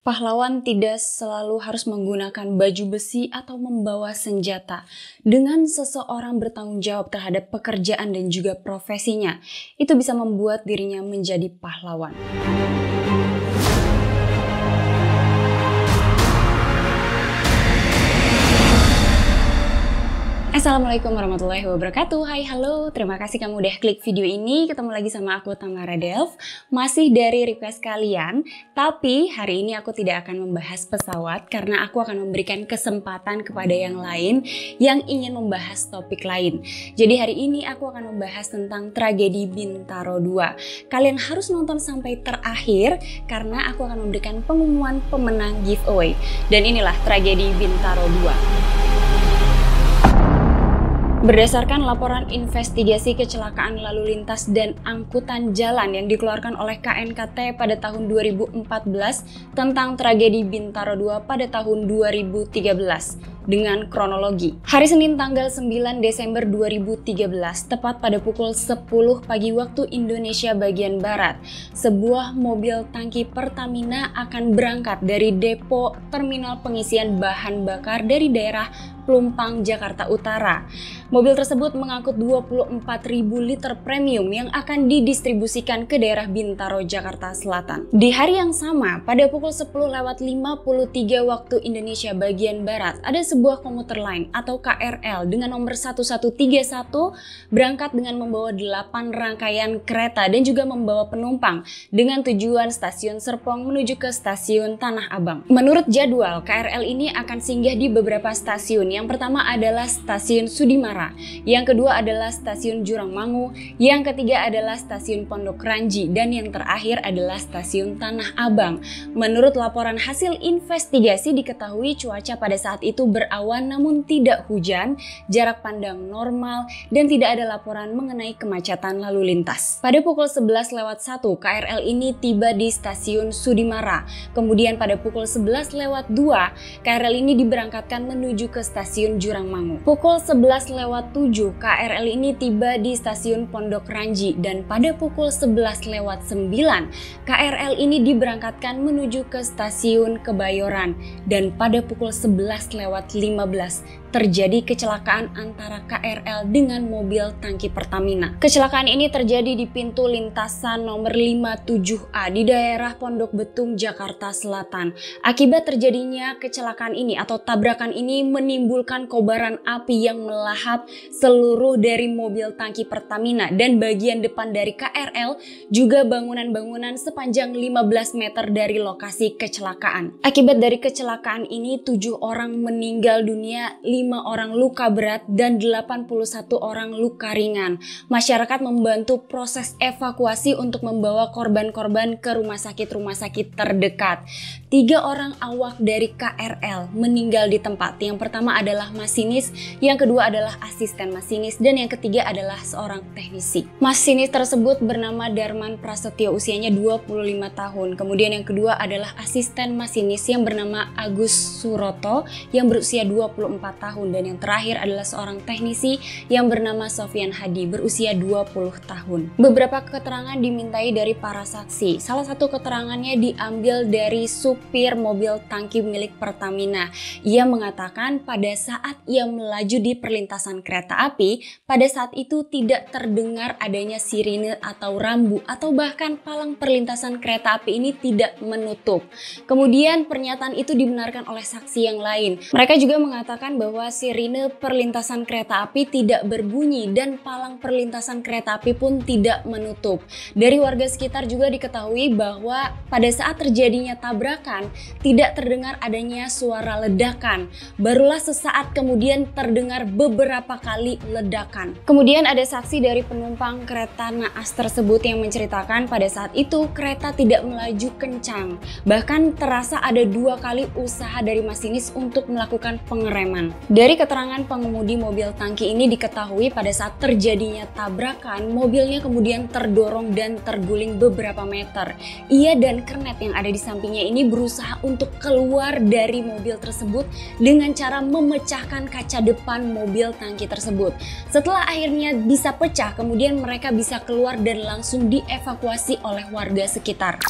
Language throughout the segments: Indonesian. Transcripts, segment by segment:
Pahlawan tidak selalu harus menggunakan baju besi atau membawa senjata. Dengan seseorang bertanggung jawab terhadap pekerjaan dan juga profesinya, itu bisa membuat dirinya menjadi pahlawan. Assalamualaikum warahmatullahi wabarakatuh. Hai, halo. Terima kasih kamu udah klik video ini. Ketemu lagi sama aku, Tamara Delv. Masih dari request kalian. Tapi hari ini aku tidak akan membahas pesawat karena aku akan memberikan kesempatan kepada yang lain yang ingin membahas topik lain. Jadi hari ini aku akan membahas tentang tragedi Bintaro 2. Kalian harus nonton sampai terakhir karena aku akan memberikan pengumuman pemenang giveaway. Dan inilah tragedi Bintaro 2. Berdasarkan laporan investigasi kecelakaan lalu lintas dan angkutan jalan yang dikeluarkan oleh KNKT pada tahun 2014 tentang tragedi Bintaro 2 pada tahun 2013 dengan kronologi. Hari Senin tanggal 9 Desember 2013, tepat pada pukul 10 pagi waktu Indonesia bagian Barat, sebuah mobil tangki Pertamina akan berangkat dari depo terminal pengisian bahan bakar dari daerah Pelumpang, Jakarta Utara. Mobil tersebut mengangkut 24.000 liter premium yang akan didistribusikan ke daerah Bintaro, Jakarta Selatan. Di hari yang sama, pada pukul 10.53 waktu Indonesia bagian Barat, ada sebuah komuter lain atau KRL dengan nomor 1131 berangkat dengan membawa 8 rangkaian kereta dan juga membawa penumpang dengan tujuan stasiun Serpong menuju ke stasiun Tanah Abang. Menurut jadwal, KRL ini akan singgah di beberapa stasiun. Yang pertama adalah stasiun Sudimara, yang kedua adalah stasiun Jurangmangu, yang ketiga adalah stasiun Pondok Ranji, dan yang terakhir adalah stasiun Tanah Abang. Menurut laporan hasil investigasi diketahui cuaca pada saat itu berawan namun tidak hujan, jarak pandang normal, dan tidak ada laporan mengenai kemacetan lalu lintas. Pada pukul 11.01 KRL ini tiba di stasiun Sudimara. Kemudian pada pukul 11.02 KRL ini diberangkatkan menuju ke stasiun Jurangmangu. Pukul 11.07 KRL ini tiba di stasiun Pondok Ranji dan pada pukul 11.09 KRL ini diberangkatkan menuju ke stasiun Kebayoran dan pada pukul 11.15 terjadi kecelakaan antara KRL dengan mobil tangki Pertamina. Kecelakaan ini terjadi di pintu lintasan nomor 57A di daerah Pondok Betung, Jakarta Selatan. Akibat terjadinya kecelakaan ini atau tabrakan ini menimbulkan kobaran api yang melahap seluruh dari mobil tangki Pertamina dan bagian depan dari KRL, juga bangunan-bangunan sepanjang 15 meter dari lokasi kecelakaan. Akibat dari kecelakaan ini 7 orang meninggal dunia, 5 orang luka berat dan 81 orang luka ringan. Masyarakat membantu proses evakuasi untuk membawa korban-korban ke rumah sakit terdekat. 3 orang awak dari KRL meninggal di tempat. Yang pertama adalah masinis, yang kedua adalah asisten masinis, dan yang ketiga adalah seorang teknisi. Masinis tersebut bernama Darman Prasetyo, usianya 25 tahun. Kemudian yang kedua adalah asisten masinis yang bernama Agus Suroto yang berusia 24 tahun. Dan yang terakhir adalah seorang teknisi yang bernama Sofyan Hadi berusia 20 tahun. Beberapa keterangan dimintai dari para saksi. Salah satu keterangannya diambil dari supir mobil tangki milik Pertamina. Ia mengatakan pada saat ia melaju di perlintasan kereta api, pada saat itu tidak terdengar adanya sirine atau rambu atau bahkan palang perlintasan kereta api ini tidak menutup. Kemudian pernyataan itu dibenarkan oleh saksi yang lain. Mereka juga mengatakan bahwa sirine perlintasan kereta api tidak berbunyi dan palang perlintasan kereta api pun tidak menutup. Dari warga sekitar juga diketahui bahwa pada saat terjadinya tabrakan tidak terdengar adanya suara ledakan. Barulah sesaat kemudian terdengar beberapa kali ledakan. Kemudian ada saksi dari penumpang kereta naas tersebut yang menceritakan pada saat itu kereta tidak melaju kencang. Bahkan terasa ada 2 kali usaha dari masinis untuk melakukan melakukan pengereman. Dari keterangan pengemudi mobil tangki ini diketahui pada saat terjadinya tabrakan, mobilnya kemudian terdorong dan terguling beberapa meter. Ia dan kernet yang ada di sampingnya ini berusaha untuk keluar dari mobil tersebut dengan cara memecahkan kaca depan mobil tangki tersebut. Setelah akhirnya bisa pecah, kemudian mereka bisa keluar dan langsung dievakuasi oleh warga sekitar.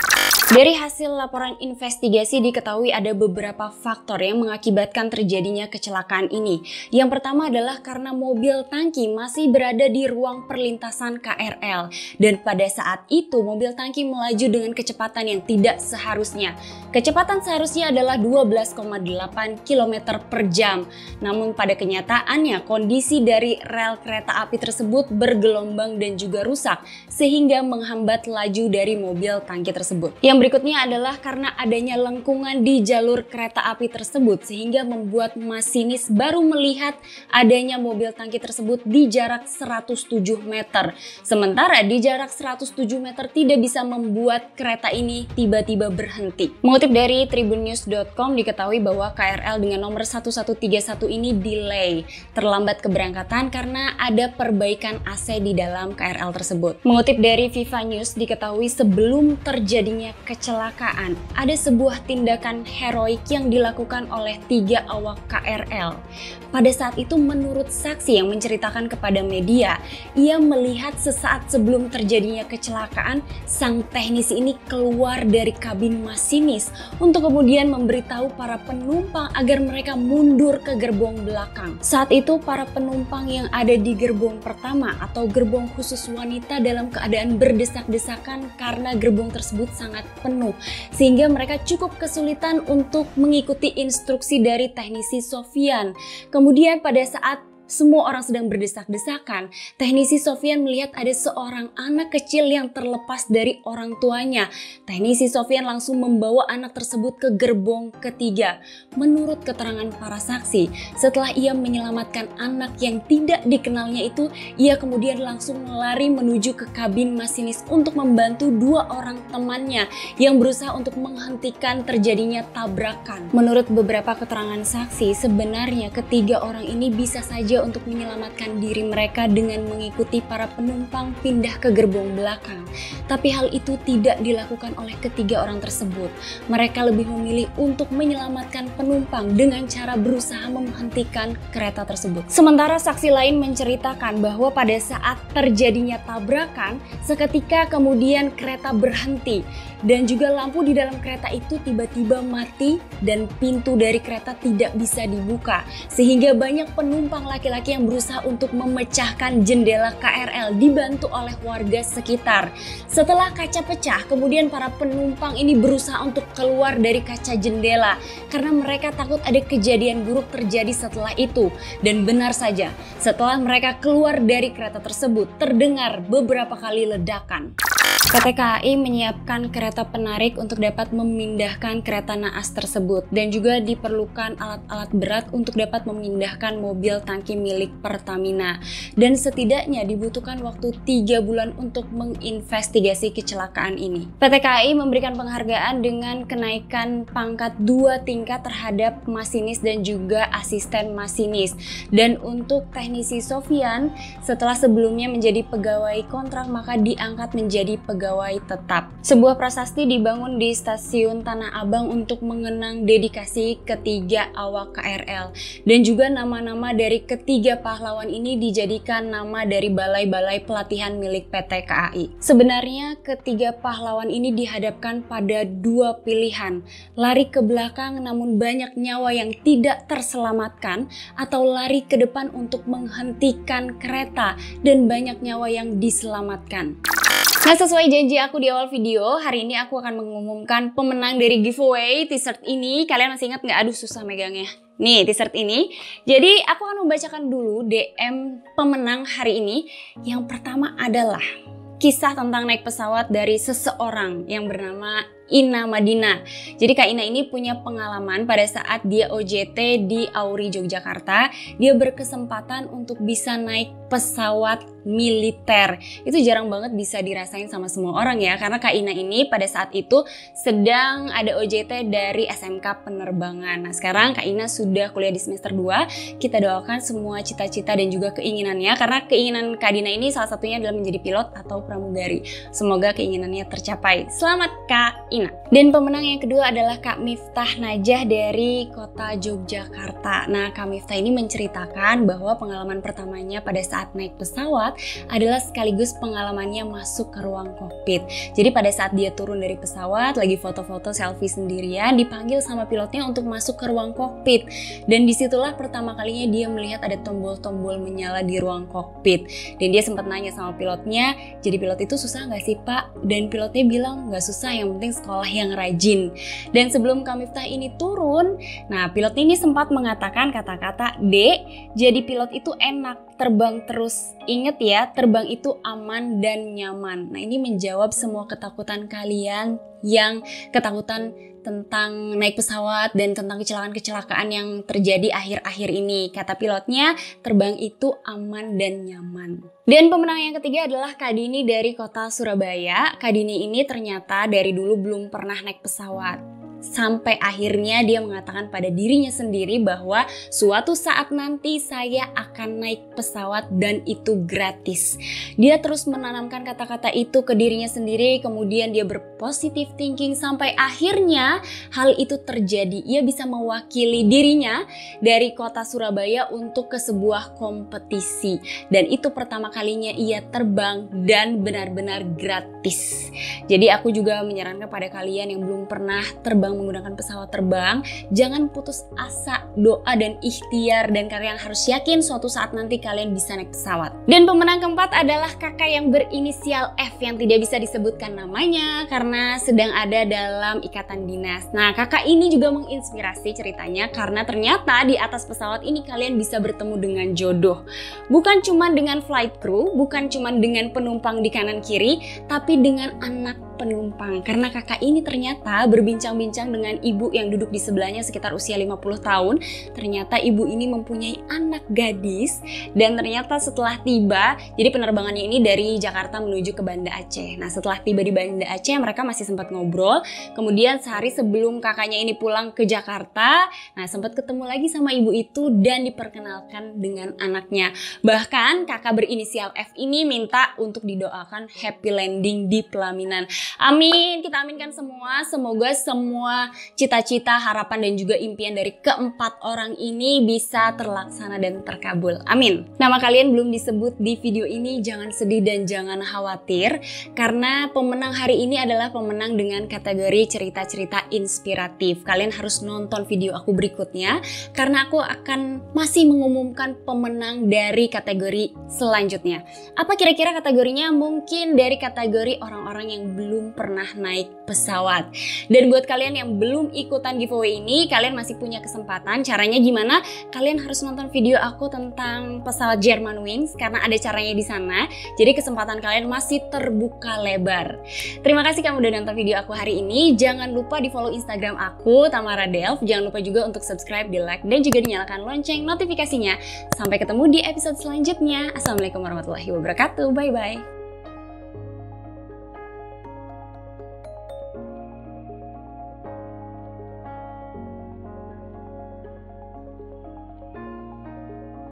Dari hasil laporan investigasi diketahui ada beberapa faktor yang mengakibatkan terjadinya kecelakaan ini. Yang pertama adalah karena mobil tangki masih berada di ruang perlintasan KRL. Dan pada saat itu mobil tangki melaju dengan kecepatan yang tidak seharusnya. Kecepatan seharusnya adalah 12,8 km per jam. Namun pada kenyataannya kondisi dari rel kereta api tersebut bergelombang dan juga rusak sehingga menghambat laju dari mobil tangki tersebut. Yang berikutnya adalah karena adanya lengkungan di jalur kereta api tersebut sehingga membuat masinis baru melihat adanya mobil tangki tersebut di jarak 107 meter. Sementara di jarak 107 meter tidak bisa membuat kereta ini tiba-tiba berhenti. Mengutip dari tribunnews.com diketahui bahwa KRL dengan nomor 1131 ini delay, terlambat keberangkatan karena ada perbaikan AC di dalam KRL tersebut. Mengutip dari Viva News diketahui sebelum terjadinya kecelakaan, ada sebuah tindakan heroik yang dilakukan oleh 3 awak KRL. Pada saat itu menurut saksi yang menceritakan kepada media, ia melihat sesaat sebelum terjadinya kecelakaan, sang teknisi ini keluar dari kabin masinis untuk kemudian memberitahu para penumpang agar mereka mundur ke gerbong belakang. Saat itu para penumpang yang ada di gerbong pertama atau gerbong khusus wanita dalam keadaan berdesak-desakan karena gerbong tersebut sangat penuh, sehingga mereka cukup kesulitan untuk mengikuti instruksi dari teknisi Sofyan. Kemudian pada saat semua orang sedang berdesak-desakan, teknisi Sofyan melihat ada seorang anak kecil yang terlepas dari orang tuanya. Teknisi Sofyan langsung membawa anak tersebut ke gerbong ketiga. Menurut keterangan para saksi, setelah ia menyelamatkan anak yang tidak dikenalnya itu, ia kemudian langsung lari menuju ke kabin masinis untuk membantu 2 orang temannya yang berusaha untuk menghentikan terjadinya tabrakan. Menurut beberapa keterangan saksi, sebenarnya ketiga orang ini bisa saja untuk menyelamatkan diri mereka dengan mengikuti para penumpang pindah ke gerbong belakang. Tapi hal itu tidak dilakukan oleh ketiga orang tersebut. Mereka lebih memilih untuk menyelamatkan penumpang dengan cara berusaha menghentikan kereta tersebut. Sementara saksi lain menceritakan bahwa pada saat terjadinya tabrakan, seketika kemudian kereta berhenti dan juga lampu di dalam kereta itu tiba-tiba mati dan pintu dari kereta tidak bisa dibuka, sehingga banyak penumpang laki-laki yang berusaha untuk memecahkan jendela KRL dibantu oleh warga sekitar. Setelah kaca pecah, kemudian para penumpang ini berusaha untuk keluar dari kaca jendela karena mereka takut ada kejadian buruk terjadi setelah itu. Dan benar saja, setelah mereka keluar dari kereta tersebut, terdengar beberapa kali ledakan. PT KAI menyiapkan kereta penarik untuk dapat memindahkan kereta naas tersebut dan juga diperlukan alat-alat berat untuk dapat memindahkan mobil tangki milik Pertamina, dan setidaknya dibutuhkan waktu 3 bulan untuk menginvestigasi kecelakaan ini. PT KAI memberikan penghargaan dengan kenaikan pangkat 2 tingkat terhadap masinis dan juga asisten masinis, dan untuk teknisi Sofyan setelah sebelumnya menjadi pegawai kontrak maka diangkat menjadi pegawai tetap. Sebuah prasasti dibangun di stasiun Tanah Abang untuk mengenang dedikasi ketiga awak KRL, dan juga nama-nama dari ketiga pahlawan ini dijadikan nama dari balai-balai pelatihan milik PT KAI. Sebenarnya ketiga pahlawan ini dihadapkan pada 2 pilihan, lari ke belakang namun banyak nyawa yang tidak terselamatkan, atau lari ke depan untuk menghentikan kereta dan banyak nyawa yang diselamatkan. Nah, sesuai janji aku di awal video, hari ini aku akan mengumumkan pemenang dari giveaway t-shirt ini. Kalian masih ingat nggak? Aduh, susah megangnya. Nih, t-shirt ini. Jadi, aku akan membacakan dulu DM pemenang hari ini. Yang pertama adalah kisah tentang naik pesawat dari seseorang yang bernama Ina Madina. Jadi Kak Ina ini punya pengalaman pada saat dia OJT di Auri Yogyakarta, dia berkesempatan untuk bisa naik pesawat militer. Itu jarang banget bisa dirasain sama semua orang ya, karena Kak Ina ini pada saat itu sedang ada OJT dari SMK Penerbangan. Nah sekarang Kak Ina sudah kuliah di semester 2, kita doakan semua cita-cita dan juga keinginannya, karena keinginan Kak Dina ini salah satunya adalah menjadi pilot atau pramugari. Semoga keinginannya tercapai. Selamat Kak Ina. Dan pemenang yang kedua adalah Kak Miftah Najah dari kota Yogyakarta. Nah Kak Miftah ini menceritakan bahwa pengalaman pertamanya pada saat naik pesawat adalah sekaligus pengalamannya masuk ke ruang kokpit. Jadi pada saat dia turun dari pesawat, lagi foto-foto selfie sendirian, dipanggil sama pilotnya untuk masuk ke ruang kokpit. Dan disitulah pertama kalinya dia melihat ada tombol-tombol menyala di ruang kokpit. Dan dia sempat nanya sama pilotnya, jadi pilot itu susah nggak sih Pak? Dan pilotnya bilang nggak susah, yang penting sekolah yang rajin. Dan sebelum Kak Miftah ini turun, nah pilot ini sempat mengatakan kata-kata, "Dek, jadi pilot itu enak, terbang terus. Ingat ya, terbang itu aman dan nyaman." Nah ini menjawab semua ketakutan kalian yang ketakutan tentang naik pesawat dan tentang kecelakaan-kecelakaan yang terjadi akhir-akhir ini. Kata pilotnya, terbang itu aman dan nyaman. Dan pemenang yang ketiga adalah Kak Dini dari kota Surabaya. Kak Dini ini ternyata dari dulu belum pernah naik pesawat. Sampai akhirnya dia mengatakan pada dirinya sendiri bahwa suatu saat nanti saya akan naik pesawat dan itu gratis. Dia terus menanamkan kata-kata itu ke dirinya sendiri, kemudian dia berpositive thinking sampai akhirnya hal itu terjadi. Ia bisa mewakili dirinya dari kota Surabaya untuk ke sebuah kompetisi. Dan itu pertama kalinya ia terbang dan benar-benar gratis. Jadi aku juga menyarankan pada kalian yang belum pernah terbang menggunakan pesawat terbang, jangan putus asa, doa dan ikhtiar, dan kalian harus yakin suatu saat nanti kalian bisa naik pesawat. Dan pemenang keempat adalah kakak yang berinisial F yang tidak bisa disebutkan namanya karena sedang ada dalam ikatan dinas. Nah kakak ini juga menginspirasi ceritanya karena ternyata di atas pesawat ini kalian bisa bertemu dengan jodoh. Bukan cuma dengan flight crew, bukan cuma dengan penumpang di kanan kiri, tapi dengan anak penumpang. Karena kakak ini ternyata berbincang-bincang dengan ibu yang duduk di sebelahnya sekitar usia 50 tahun. Ternyata ibu ini mempunyai anak gadis dan ternyata setelah tiba, jadi penerbangannya ini dari Jakarta menuju ke Banda Aceh. Nah setelah tiba di Banda Aceh mereka masih sempat ngobrol. Kemudian sehari sebelum kakaknya ini pulang ke Jakarta, nah sempat ketemu lagi sama ibu itu dan diperkenalkan dengan anaknya. Bahkan kakak berinisial F ini minta untuk didoakan happy landing di pelaminan. Amin, kita aminkan semua. Semoga semua cita-cita, harapan dan juga impian dari keempat orang ini bisa terlaksana dan terkabul. Amin. Nama kalian belum disebut di video ini, jangan sedih dan jangan khawatir karena pemenang hari ini adalah pemenang dengan kategori cerita-cerita inspiratif. Kalian harus nonton video aku berikutnya karena aku akan masih mengumumkan pemenang dari kategori selanjutnya. Apa kira-kira kategorinya? Mungkin dari kategori orang-orang yang belum pernah naik pesawat. Dan buat kalian yang belum ikutan giveaway ini, kalian masih punya kesempatan. Caranya gimana? Kalian harus nonton video aku tentang pesawat Germanwings karena ada caranya di sana. Jadi kesempatan kalian masih terbuka lebar. Terima kasih kamu udah nonton video aku hari ini. Jangan lupa di follow Instagram aku Tamara Delf. Jangan lupa juga untuk subscribe, di like dan juga dinyalakan lonceng notifikasinya. Sampai ketemu di episode selanjutnya. Assalamualaikum warahmatullahi wabarakatuh. Bye bye.